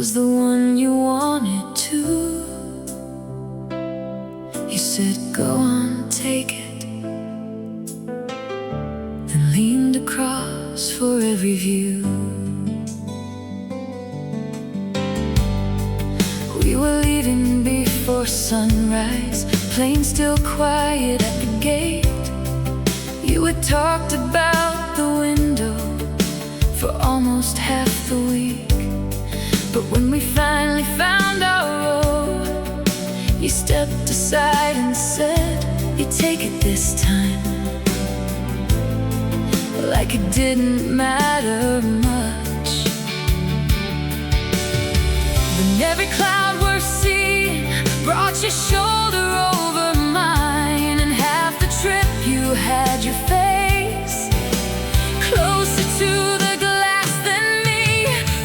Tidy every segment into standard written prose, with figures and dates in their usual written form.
was the one you wanted to. You said, go on, take it, then leaned across for every view. We were leaving before sunrise, plane still quiet at the gate. You had talked about the window for almost half the week, but when we finally found our road, you stepped aside and said, you take it this time, like it didn't matter much. Then every cloud we're seeing brought your shoulder over mine, and half the trip you had your face closer to the glass than me.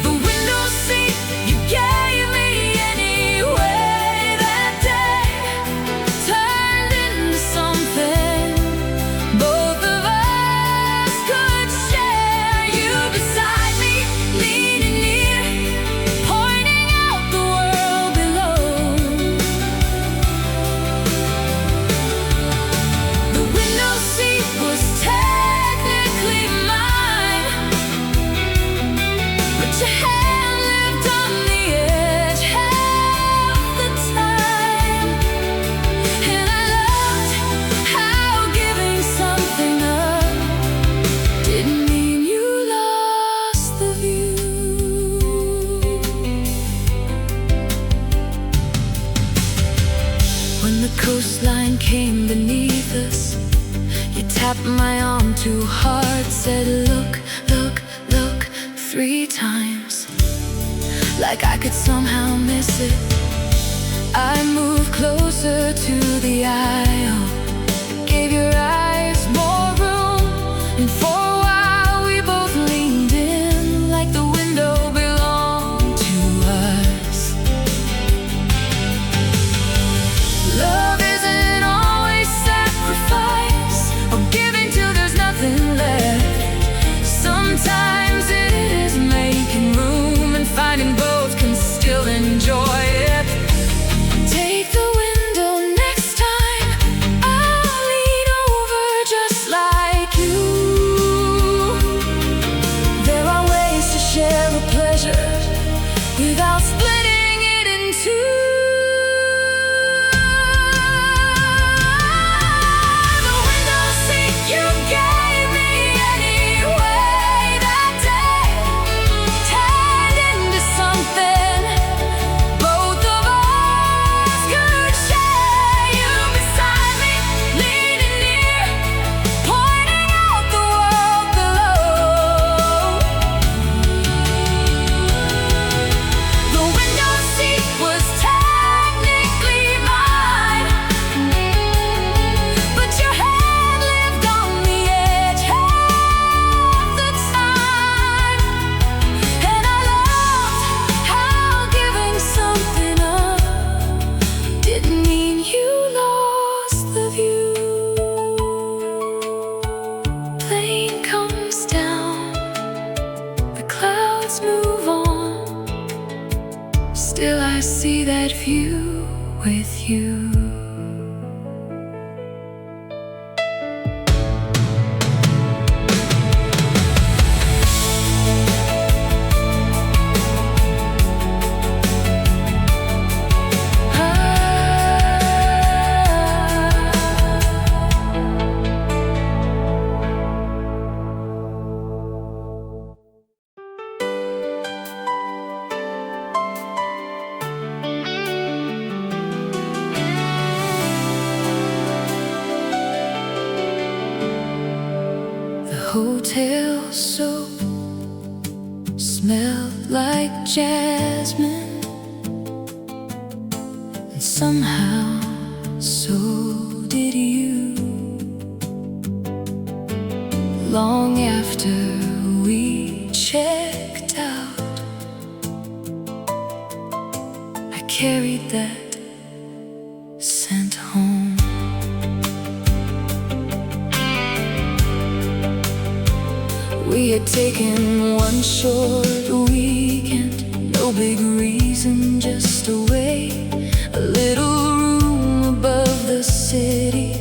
The window seat you gave me anyway that day turned into something both of us could share. You beside me, leaning near, pointing out the world below. The window seat was technically mine, but your hand lived on the edge half the time. And I loved how giving something up didn't mean you lost the view. When the coastline came beneath us, you tapped my arm too hard, said, look, look, look, 3 times, like I could somehow miss it. I moved closer to the aisle, gave your eyes more room, and for a while we both leaned in, like the window belonged to us. Love isn't always sacrifice, or giving till there's nothing left. Sometimes it is making room and finding both can still enjoy it. Take the window next time, I'll lean over just like you. There are ways to share a pleasure without splitting it in two. The window seat you gave me anyway that day turned into something both of us could share. You beside me, leaning near, pointing out the world below. The window seat was technically mine, but your hand lived on the edge half the time. And I loved how giving something up didn't mean you lost the view. Plane comes down, the clouds move on, still I see that view with you. The hotel soap smelled like jasmine, and somehow so did you. Long after we checked out, I carried that scent home. We had taken one short weekend, no big reason, just a way. A little room above the city,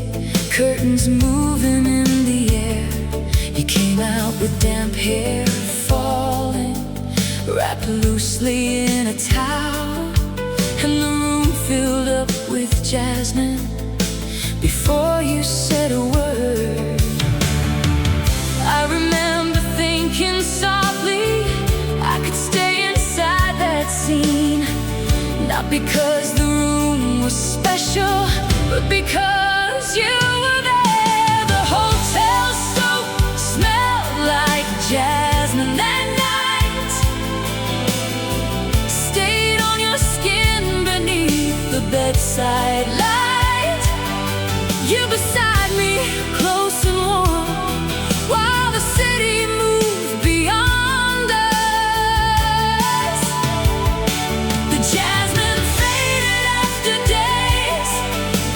curtains moving in the air. You came out with damp hair falling, wrapped loosely in a towel, and the room filled up with jasmine before you said a word. I remember thinking softly I could stay inside that scene, not because the room was special, but because you were there. The hotel soap smelled like jasmine that night, stayed on your skin beneath the bedside light. You beside me, close and warm, while the city moved beyond us. The jasmine faded after days,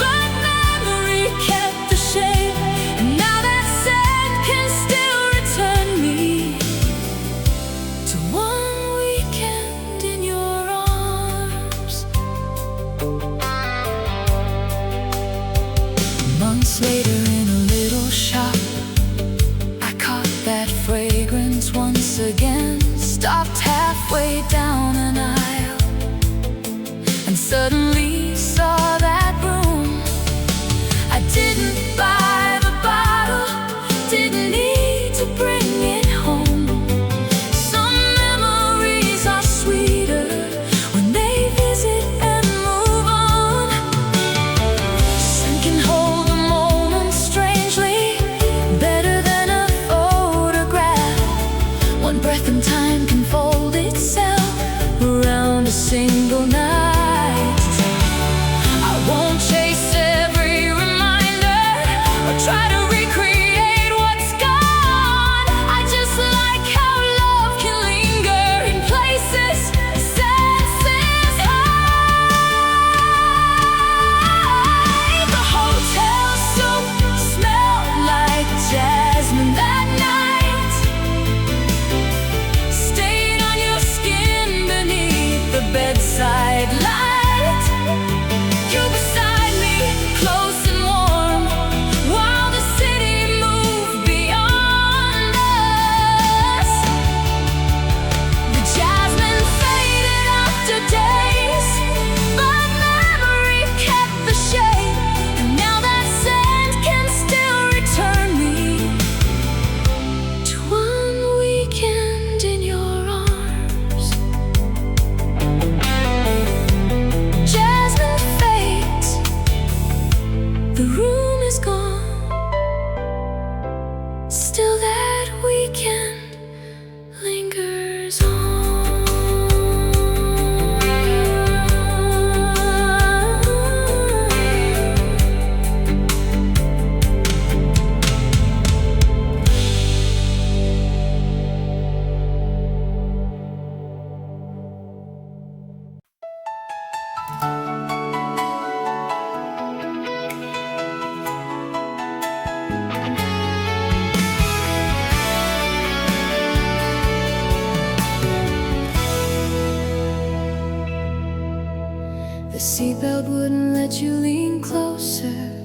but memory kept the shape. And now that scent can still return me to one weekend in your arms. Months later in a little shop, I caught that fragrance once again. Stopped halfway down an aisle and suddenly saw that room. I didn't buy the bottle, didn't need to bring it home. Some memories are sweeter when they visit and move on. Sun can hold a moment strangely, better than a photograph. One breath in time can fold itself around a single night. I won't chase every reminder or try to recreate what's gone. I just like how love can linger in places senses hide. The hotel soap smelled like jasmine that night, stayed on your skin beneath the bedside light. You beside me, close and warm, while the city moved beyond us. The jasmine faded after days, but memory kept the shape. And now that scent can still return me to one weekend in your arms. Jasmine fades, the room is gone, still that weekend lingers on. The seatbelt wouldn't let you lean closer.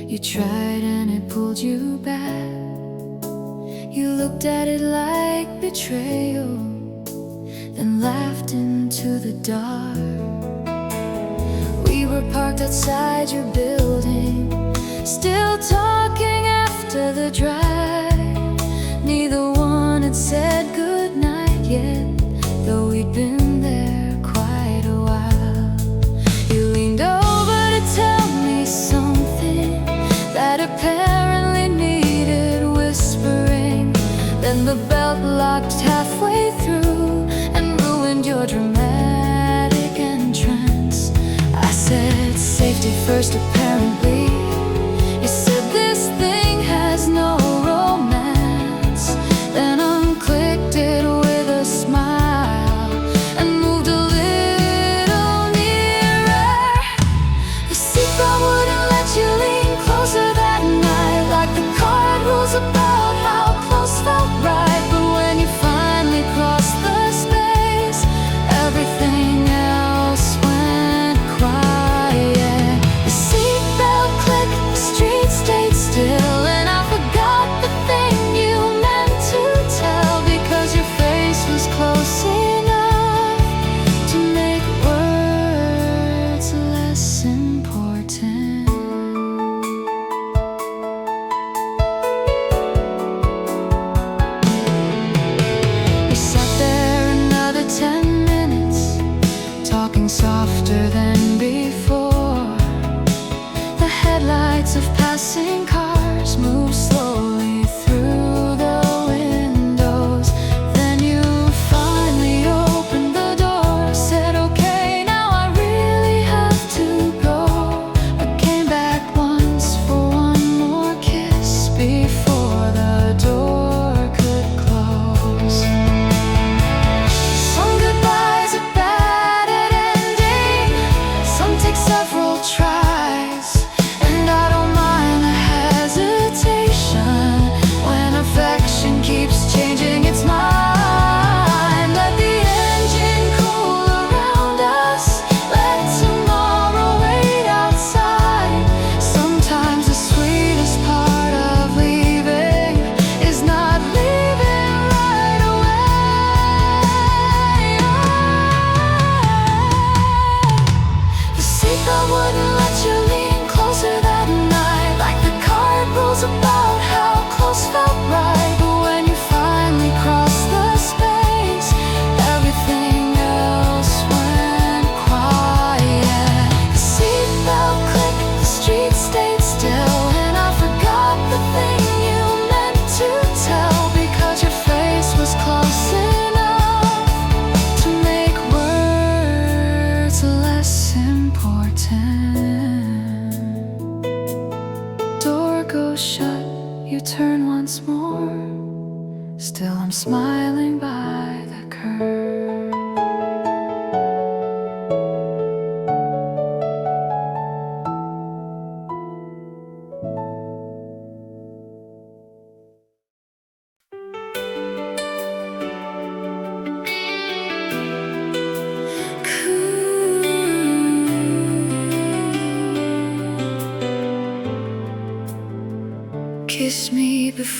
You tried and it pulled you back. You looked at it like betrayal, then laughed into the dark. We were parked outside your building, still talking after the drive. Neither one had said goodnight yet, though we'd been there quite a while. You leaned over to tell me something that apparently needed whispering. Then the belt locked halfway through and ruined your dramatic entrance. I said safety first apparently. You said this thing has no romance, then unclicked it with a smile and moved a little nearer. The seatbelt wouldn't let you lean closer that night, like the card rules about how close felt right. But when you finally crossed the space, everything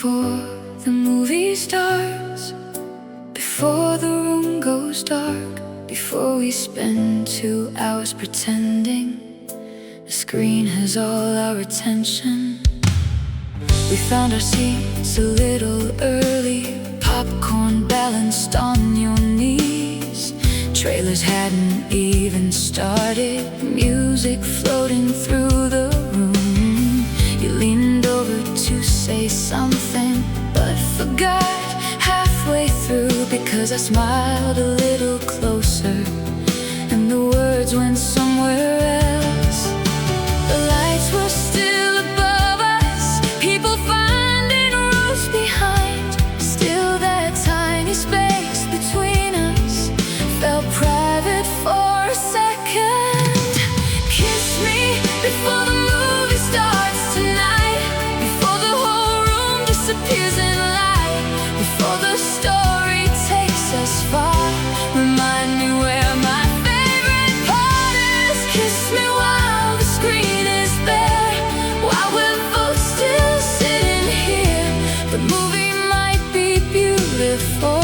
before the movie starts, before the room goes dark, before we spend 2 hours pretending the screen has all our attention. We found our seats a little early, popcorn balanced on your knees. Trailers hadn't even started, music floating through the room. You leaned over to say something, but forgot halfway through, because I smiled a little closer and the words went somewhere else. The lights were still above us, people finding rows behind. Still that tiny space between us felt private for a second. Kiss me before the movie starts tonight, before the whole room disappears in light, before the story takes us far. Remind me where my favorite part is. Kiss me while the screen is there, while we're both still sitting here. The movie might be beautiful,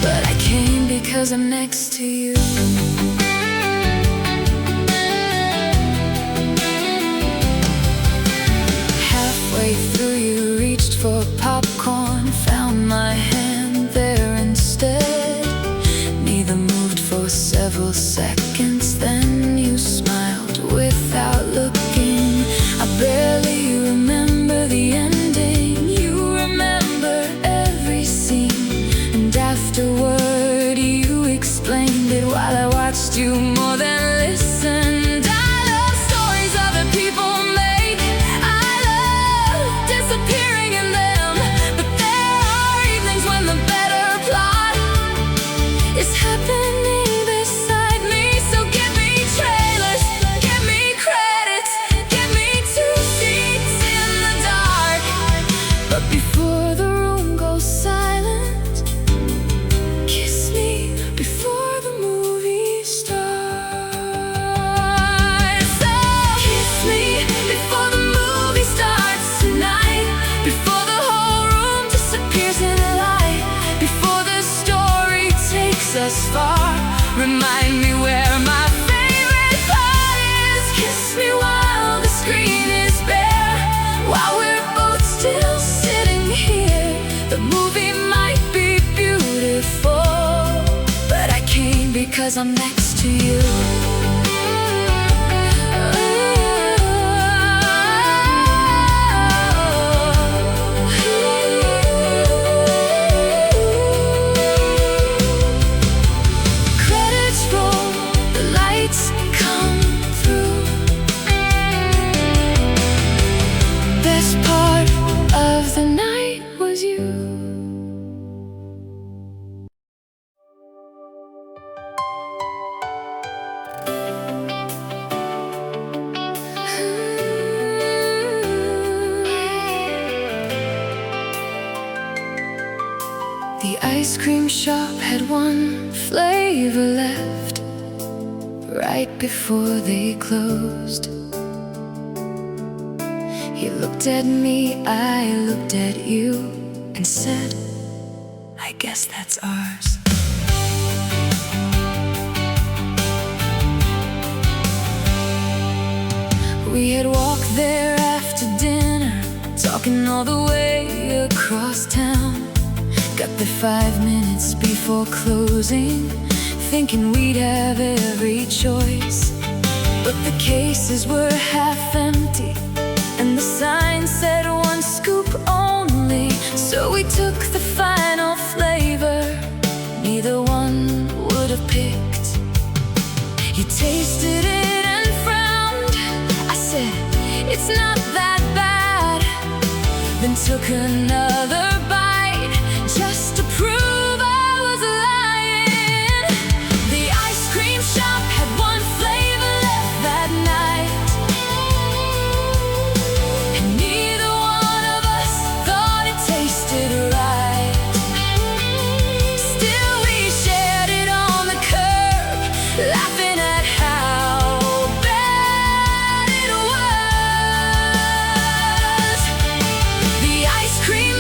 but I came because I'm next to you. Halfway through you reached for popcorn, found my hand there instead. Neither moved for several seconds, then you smiled without looking. I barely remember the ending, you remember every scene. And afterward you explained it while I watched you more than listened. I love stories other people make, I love disappearing in them. But there are evenings when the better plot is happening beside me. So give me trailers, give me credits, give me 2 seats in the dark. But before the room goes silent, kiss me before the movie starts. So kiss me before the movie starts tonight, before the whole room disappears in light, before the story takes us far. Remind me where my favorite part is. Kiss me while the screen is bare, while we're both still sitting here. The movie might be beautiful, but I came because I'm next to you. Credits roll, the lights come through. Best part of the night was you. The ice cream shop had one flavor left, right before they closed. You looked at me, I looked at you, and said, I guess that's ours. We had walked there after dinner, talking all the way across town. Got there 5 minutes before closing, thinking we'd have every choice. But the cases were half empty, and the sign said 1 scoop only. So we took the final flavor neither one would have picked. You tasted it and frowned. I said, it's not that bad. Then took another bite, just to prove I was lying. The ice cream shop had 1 flavor left that night, and neither one of us thought it tasted right. Still we shared it on the curb, laughing at how bad it was. The ice cream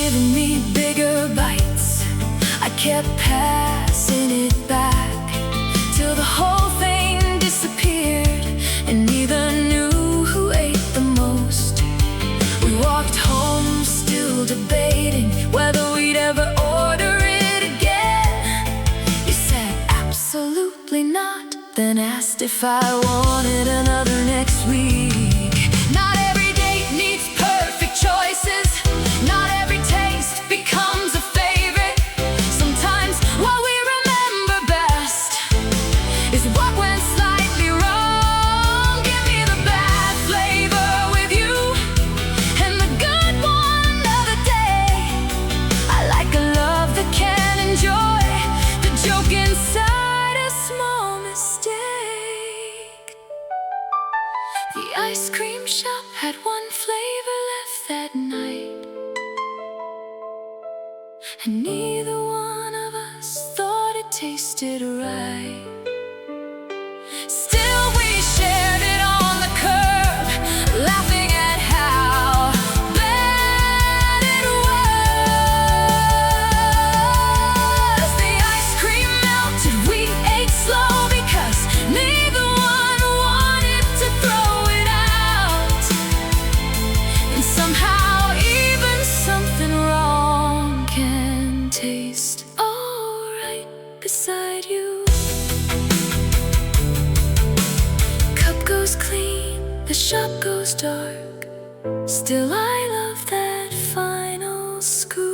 giving me bigger bites. I kept passing it back till the whole thing disappeared, and neither knew who ate the most. We walked home still debating whether we'd ever order it again. You said absolutely not, then asked if I wanted another next week. Not every date needs perfect choices. Not every taste becomes a favorite. Sometimes what we remember best is what went slightly wrong. Give me the bad flavor with you, and the good one another day. I like a love that can enjoy the joke inside a small mistake. The ice cream shop had one flavor left that night, and neither one of us thought it tasted right. Still we shared it on the curb, laughing at how bad it was. The ice cream melted, we ate slow because neither one wanted to throw it out. And somehow even something wrong can taste alright beside you. Cup goes clean, the shop goes dark. Still I love that final scoop.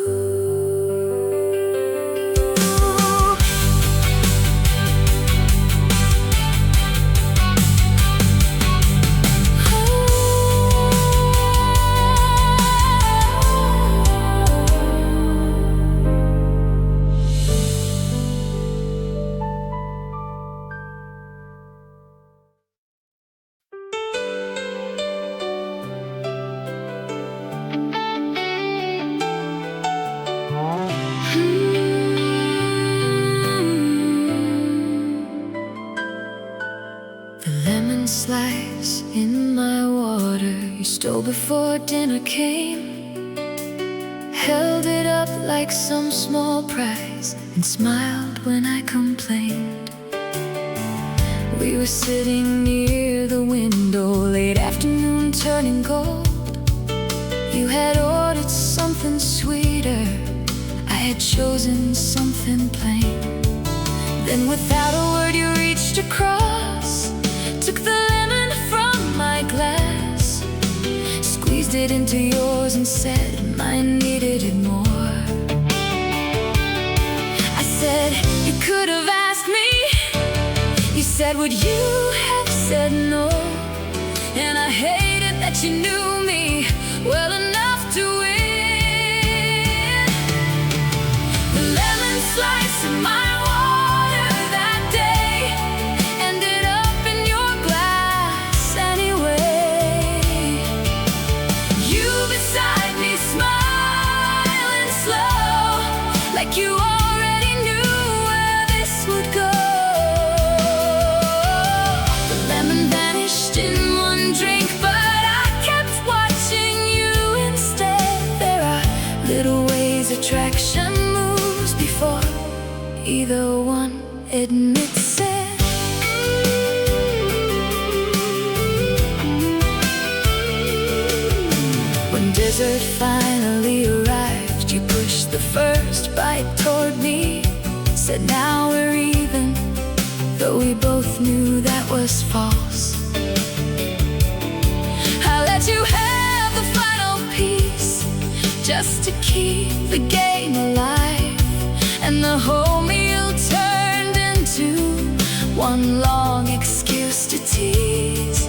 The lemon slice in my water you stole before dinner came, held it up like some small prize, and smiled when I complained. We were sitting near the window, late afternoon turning gold. You had ordered something sweeter, I had chosen something plain. Then without a word you reached across, took the lemon from my glass, squeezed it into yours and said mine needed it more. I said, you could have asked me. You said, would you have said no? And I hated that you knew me well enough to win. The lemon slice in my water that day ended up in your glass anyway. You beside me smiling slow, like you already knew where this would go. The lemon vanished in one drink, but I kept watching you instead. There are little ways attraction moves before either one admits it. When dessert finally arrived, you pushed the first bite toward me, said now we're even, though we both knew that was false. I let you have the final piece, just to keep the game alive, and the whole meal turned into one long excuse to tease.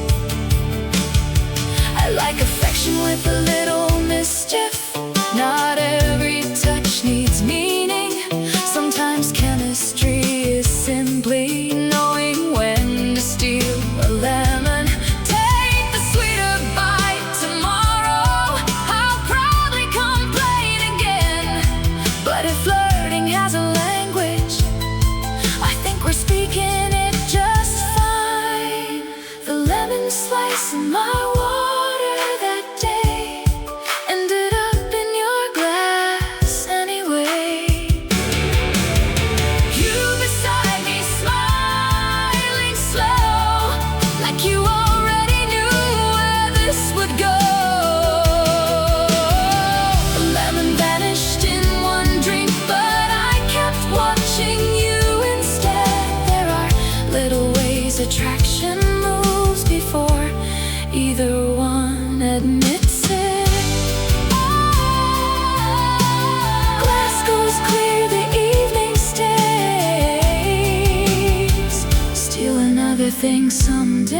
I like affection with a little mischief. Not every touch needs meaning. Sometimes chemistry is simply knowing when to steal a lemon. Take the sweeter bite tomorrow. I'll probably complain again, but if flirting has a language, I think we're speaking it just fine. The lemon slice in my water that day everything someday.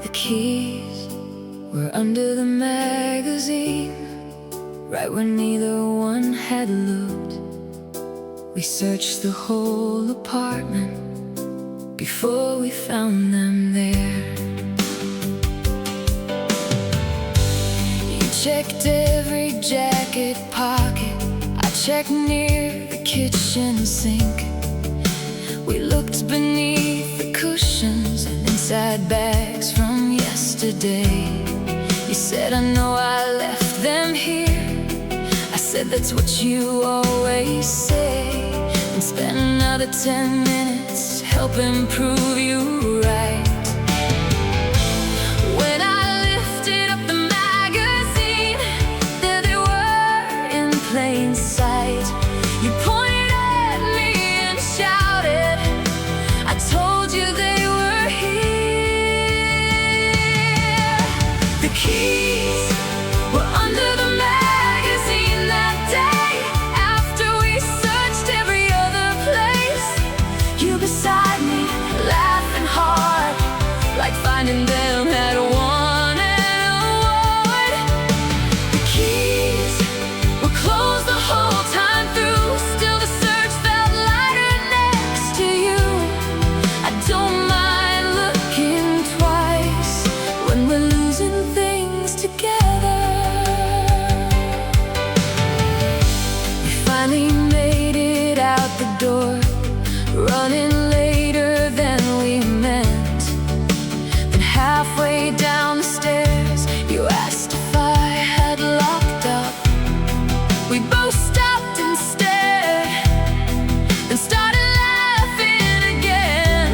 The keys were under the magazine, right where neither one had looked. We searched the whole apartment before we found them there. You checked every jacket pocket, I checked near the kitchen sink. We looked beneath the cushions and inside bags from yesterday. You said, I know I left them here. I said, that's what you always say. And spent another 10 minutes helping prove you right. When I lifted up the magazine, there they were in plain sight. You pointed at me and shouted, I told you they were here. The keys were under the magazine that day. After we searched every other place, you beside me, laughing hard, like finding them had won an award. The keys were closed the whole time through, still the search felt lighter next to you. I don't mind looking twice when we're losing things together. We finally made it out the door, running later than we meant. Then halfway down the stairs, you asked if I had locked up. We both stopped and stared, then started laughing again.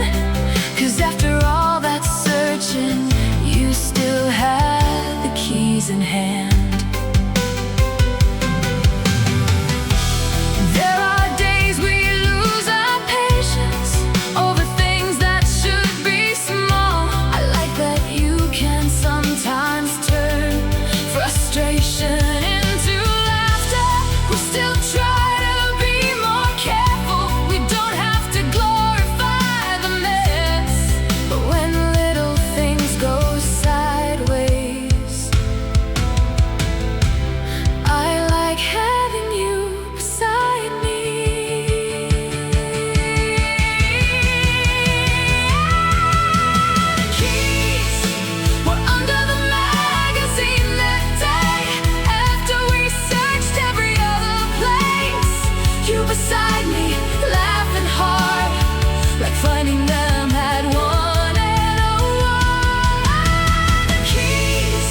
'Cause after all that searching, you still had the keys in hand. There are days we lose our patience over things that should be small. I like that you can sometimes turn frustration into laughter. We still try to be more careful. We don't have to glorify the mess. But when little things go sideways, I like having you beside me. The keys were under the magazine that day. After we searched every other place, you beside me, laughing hard, like finding them had won an award. The keys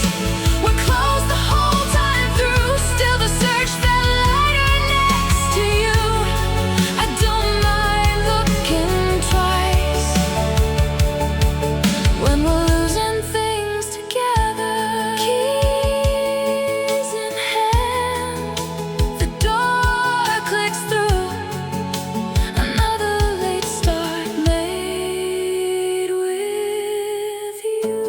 were closed the whole time through, still the search felt lighter next to you. I don't mind looking twice when we're losing things together. Keys in hand, the door clicks through. Another late start made with you.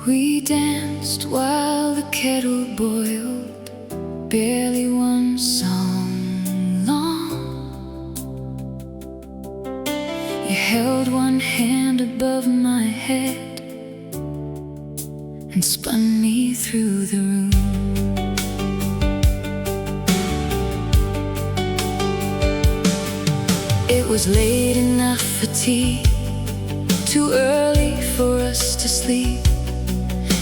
We danced while the kettle boiled, barely one song long. You held one hand above my head and spun me through the room. It was late enough for tea, too early for us to sleep.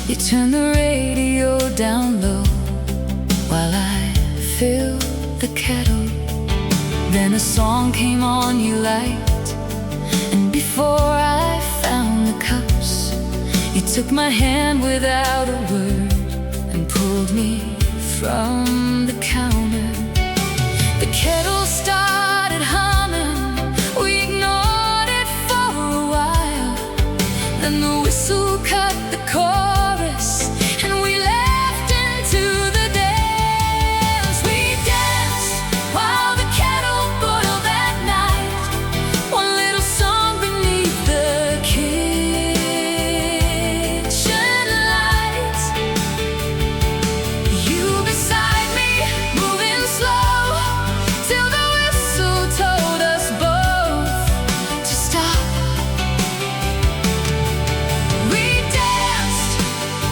You turned the radio down low while I filled the kettle. Then a song came on you liked, and before I found the cups, you took my hand without a word and pulled me from the counter. The kettle started humming, we ignored it for a while. Then the whistle cut the chorus, and we left into the dance. We danced while the kettle boiled that night, one little song beneath the kitchen lights. You beside me, moving slow, till the whistle told us both to stop. We danced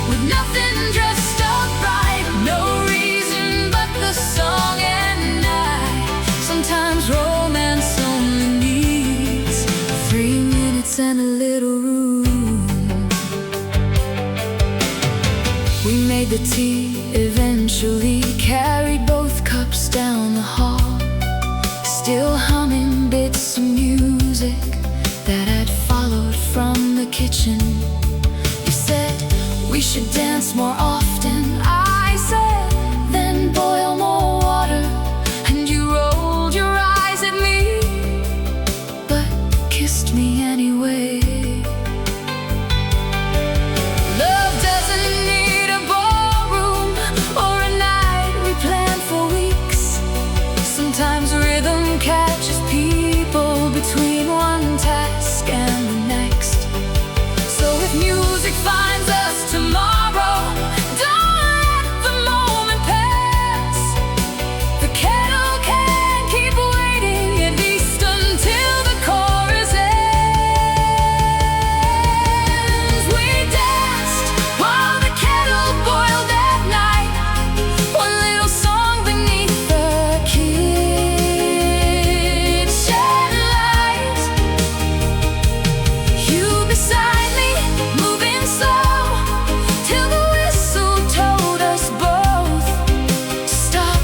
with nothing dressed up right, no reason but the song and night. Sometimes romance only needs 3 minutes and a little room. We made the tea, eventually carried both cups down the hall, still humming bits of music that had followed from the kitchen. You said we should dance more often, I said, then boil more water. And you rolled your eyes at me, but kissed me anyway. Love doesn't need a ballroom or a night we planned for weeks. Sometimes rhythm catches people between one task and the next. So if music finds us tomorrow, don't let the moment pass. The kettle can keep waiting, at least until the chorus ends. We danced while the kettle boiled that night, one little song beneath the kitchen lights. You beside me, moving slow, till the whistle told us both to stop.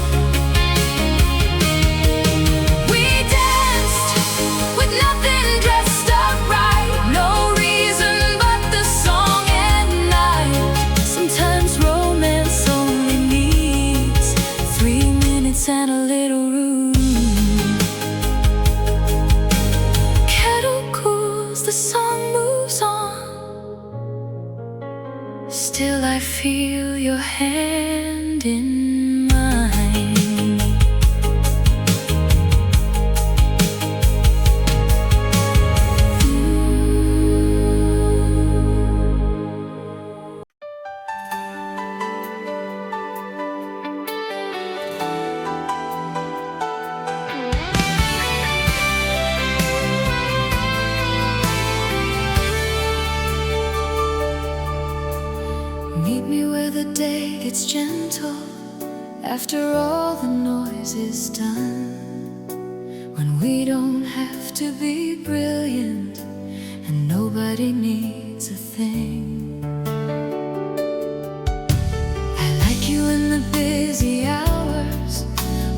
We danced with nothing dressed up right, no reason but the song and night. Sometimes romance only needs 3 minutes and a little room. Kettle cools, the song moves on, still I feel your hand in mine. Meet me where the day gets gentle, after all the noise is done, when we don't have to be brilliant and nobody needs a thing. I like you in the busy hours,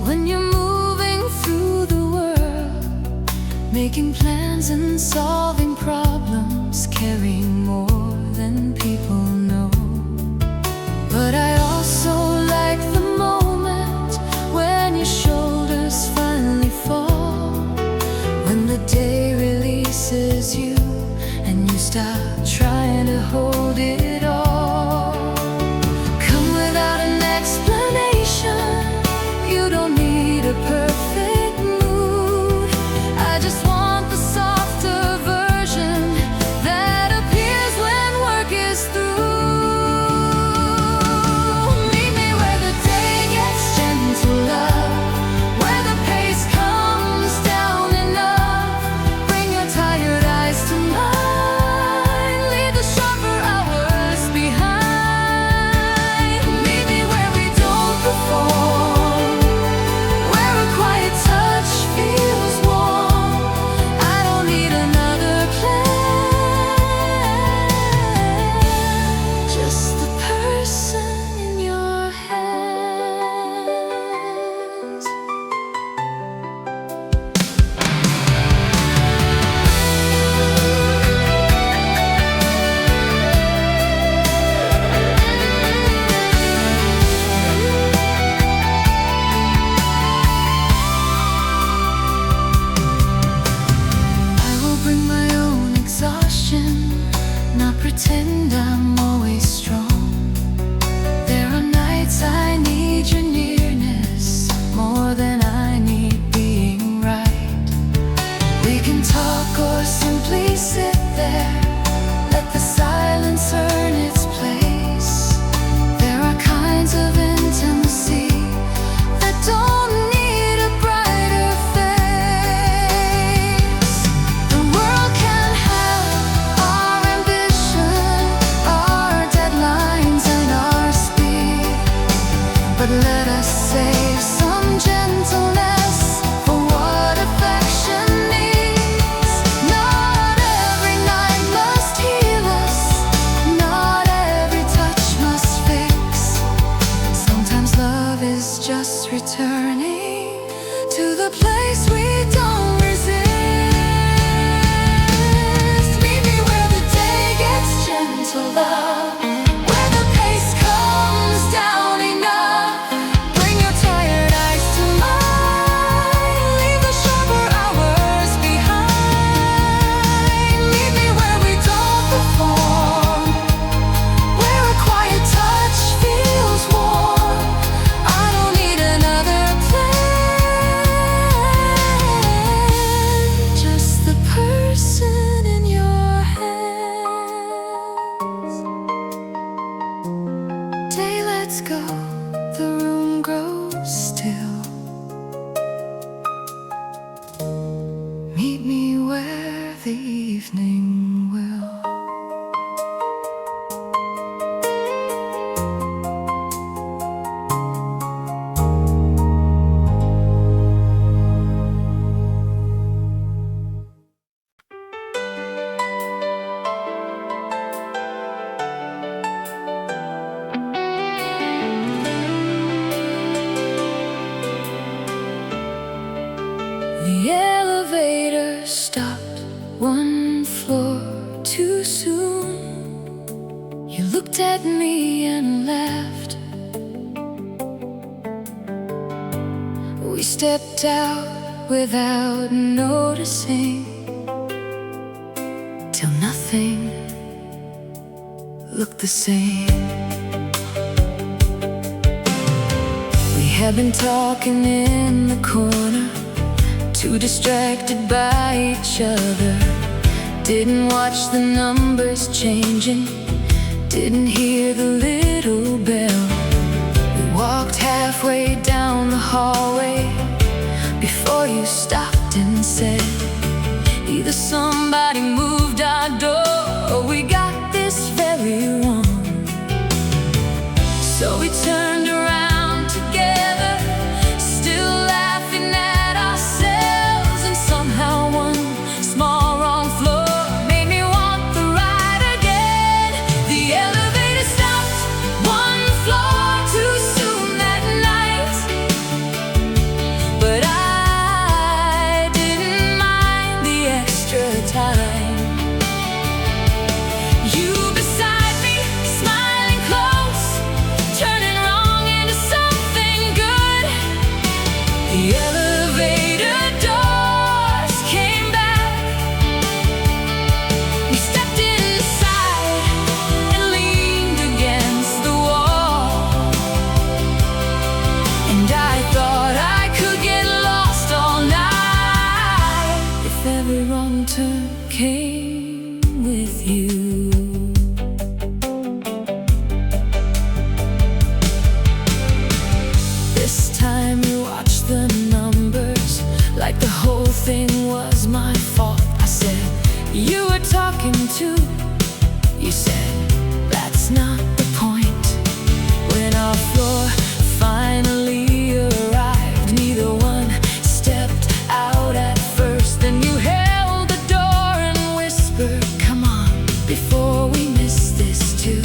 when you're moving through the world, making plans and solving problems, caring more than people know. But I also like the moment when your shoulders finally fall, when the day releases you and you stop trying to hold it all. Come without an explanation, you don't need a perfect mood. I just want the softer version save some gentleness for what affection needs. Not every night must heal us, not every touch must fix. Sometimes love is just returning to the place we don't resist. Meet me where the day gets gentler, where the pace comes down enough. Bring your tired eyes to mine, leave the sharper hours behind. Meet me where we don't perform, where a quiet touch feels warm. I don't need another plan, just the person in your hands. Day lets go, the room grows still. Meet me where the evening will. The elevator stopped one floor too soon. You looked at me and laughed. We stepped out without noticing, till nothing looked the same. We had been talking in the corner, too distracted by each other. Didn't watch the numbers changing, didn't hear the little bell. We walked halfway down the hallway before you stopped and said, either somebody moved our door or we got this very wrong. So we turned around together, still laughing at ourselves, and somehow one small wrong floor made me want the ride again. The elevator stopped one floor too soon that night, but I didn't mind the extra time. You beside me, smiling close, turning wrong into something good. The elevator doors came back. We stepped inside and leaned against the wall, and I thought I could get lost all night if every wrong turn came with you. This time you watched the numbers like the whole thing was my fault. I said, you were talking too. You said, that's not the point. When our floor finally arrived, neither one stepped out at first. Then you held the door and whispered, come on, before we miss this too.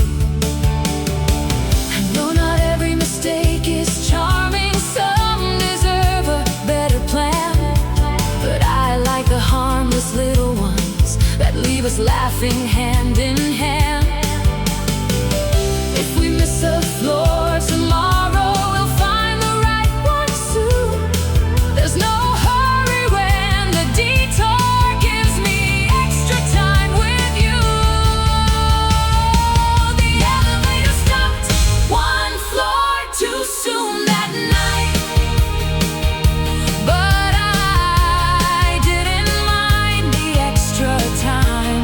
I know not every mistake is charming, some deserve a better plan, but I like the harmless little ones that leave us laughing hand in hand. If we miss a floor tomorrow, we'll find the right one soon. There's no hurry when the detour gives me extra time with you. The elevator stopped one floor too soon that night, but I didn't mind the extra time.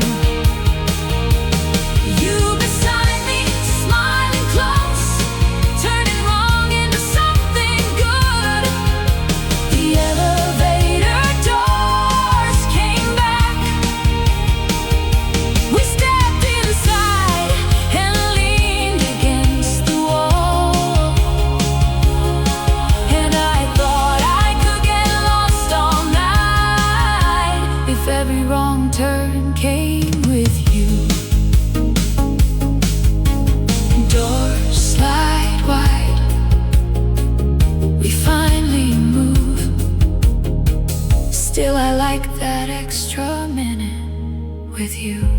extra minute with you.